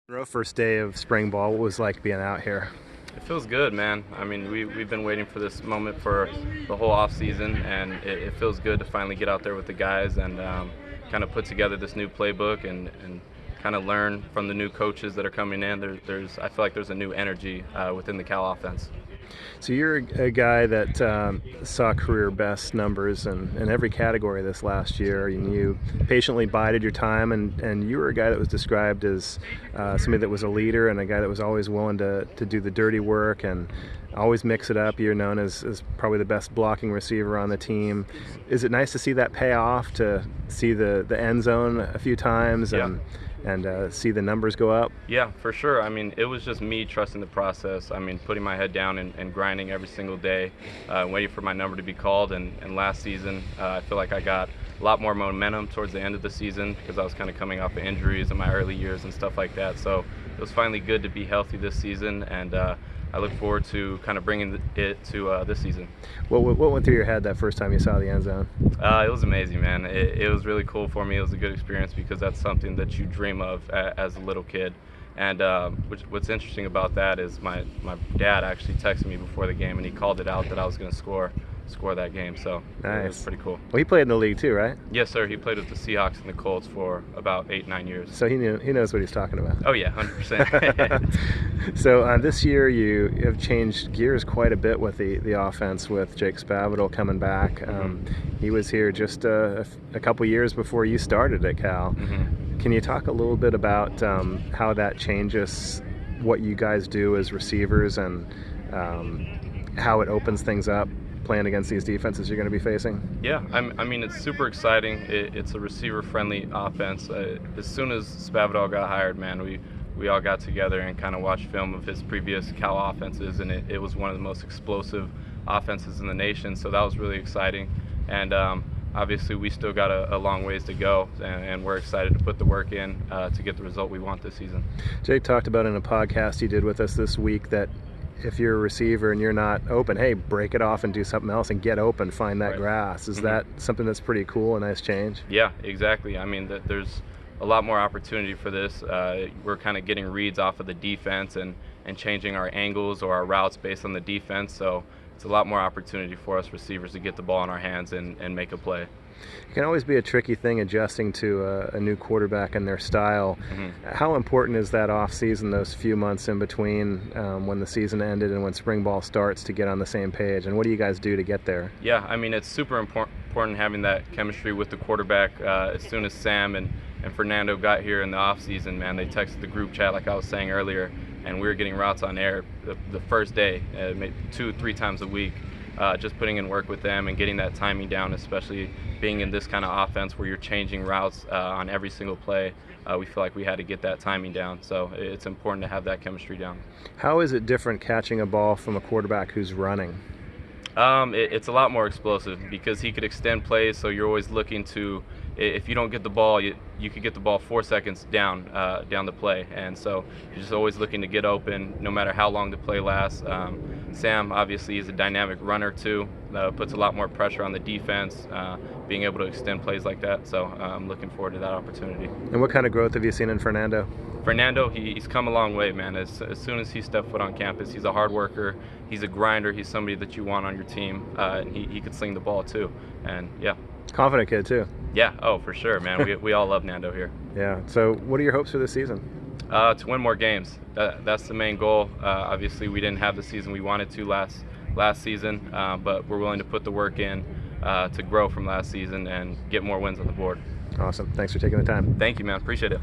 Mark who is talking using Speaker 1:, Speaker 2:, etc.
Speaker 1: Monroe, first day of spring ball, what was it like being out here?
Speaker 2: It feels good, man. I mean, we've been waiting for this moment for the whole off season, and it feels good to finally get out there with the guys and kind of put together this new playbook and kind of learn from the new coaches that are coming in. I feel like there's a new energy within the Cal offense.
Speaker 1: So you're a guy that saw career best numbers in every category this last year, and you patiently bided your time, and you were a guy that was described as somebody that was a leader and a guy that was always willing to do the dirty work and always mix it up. You're known as probably the best blocking receiver on the team. Is it nice to see that pay off, to see the end zone a few times and see the numbers go up?
Speaker 2: Yeah, for sure. I mean, it was just me trusting the process. I mean, putting my head down and grinding every single day, waiting for my number to be called. And last season, I feel like I got a lot more momentum towards the end of the season because I was kind of coming off of injuries in my early years and stuff like that. So it was finally good to be healthy this season, and I look forward to kind of bringing it to this season.
Speaker 1: What went through your head that first time you saw the end zone?
Speaker 2: It was amazing, man. It was really cool for me. It was a good experience because that's something that you dream of as a little kid. And what's interesting about that is my dad actually texted me before the game, and he called it out that I was going to score that game. So
Speaker 1: nice.
Speaker 2: It was pretty cool.
Speaker 1: Well, he played in the league too, right?
Speaker 2: Yes, sir. He played with the Seahawks and the Colts for about 8-9 years.
Speaker 1: So he knows what he's talking about.
Speaker 2: Oh yeah, 100%.
Speaker 1: So this year you have changed gears quite a bit with the offense, with Jake Spavital coming back. He was here just a couple years before you started at Cal. Can you talk a little bit about how that changes what you guys do as receivers and how it opens things up playing against these defenses you're going to be facing?
Speaker 2: Yeah, I mean, it's super exciting. It's a receiver-friendly offense. As soon as Spavital got hired, man, we all got together and kind of watched film of his previous Cal offenses, and it was one of the most explosive offenses in the nation, so that was really exciting. And obviously we still got a long ways to go, and we're excited to put the work in to get the result we want this season.
Speaker 1: Jake talked about in a podcast he did with us this week that if you're a receiver and you're not open, hey, break it off and do something else and get open, find that grass. Is that something that's pretty cool, a nice change?
Speaker 2: Yeah, exactly. I mean, there's a lot more opportunity for this. We're kind of getting reads off of the defense and changing our angles or our routes based on the defense, so it's a lot more opportunity for us receivers to get the ball in our hands and make a play.
Speaker 1: It can always be a tricky thing adjusting to a new quarterback and their style. How important is that off season, those few months in between when the season ended and when spring ball starts, to get on the same page? And what do you guys do to get there?
Speaker 2: Yeah, I mean, it's super important having that chemistry with the quarterback. As soon as Sam and Fernando got here in the off season, man, they texted the group chat like I was saying earlier, and we were getting routes on air the first day, maybe 2-3 times a week. Just putting in work with them and getting that timing down, especially being in this kind of offense where you're changing routes on every single play. We feel like we had to get that timing down, so it's important to have that chemistry down.
Speaker 1: How is it different catching a ball from a quarterback who's running?
Speaker 2: It's a lot more explosive because he could extend plays, so you're always looking to, if you don't get the ball, you could get the ball 4 seconds down the play, and so you're just always looking to get open no matter how long the play lasts. Sam obviously is a dynamic runner too, puts a lot more pressure on the defense, being able to extend plays like that, so I'm looking forward to that opportunity.
Speaker 1: And what kind of growth have you seen in Fernando?
Speaker 2: Fernando, he's come a long way, man. As soon as he stepped foot on campus, he's a hard worker, he's a grinder, he's somebody that you want on your team, and he could sling the ball too, and yeah.
Speaker 1: Confident kid too.
Speaker 2: Yeah, oh, for sure, man. We all love Nando here.
Speaker 1: Yeah, so what are your hopes for this season?
Speaker 2: To win more games. That's the main goal. Obviously, we didn't have the season we wanted to last season, but we're willing to put the work in to grow from last season and get more wins on the board.
Speaker 1: Awesome. Thanks for taking the time.
Speaker 2: Thank you, man. Appreciate it.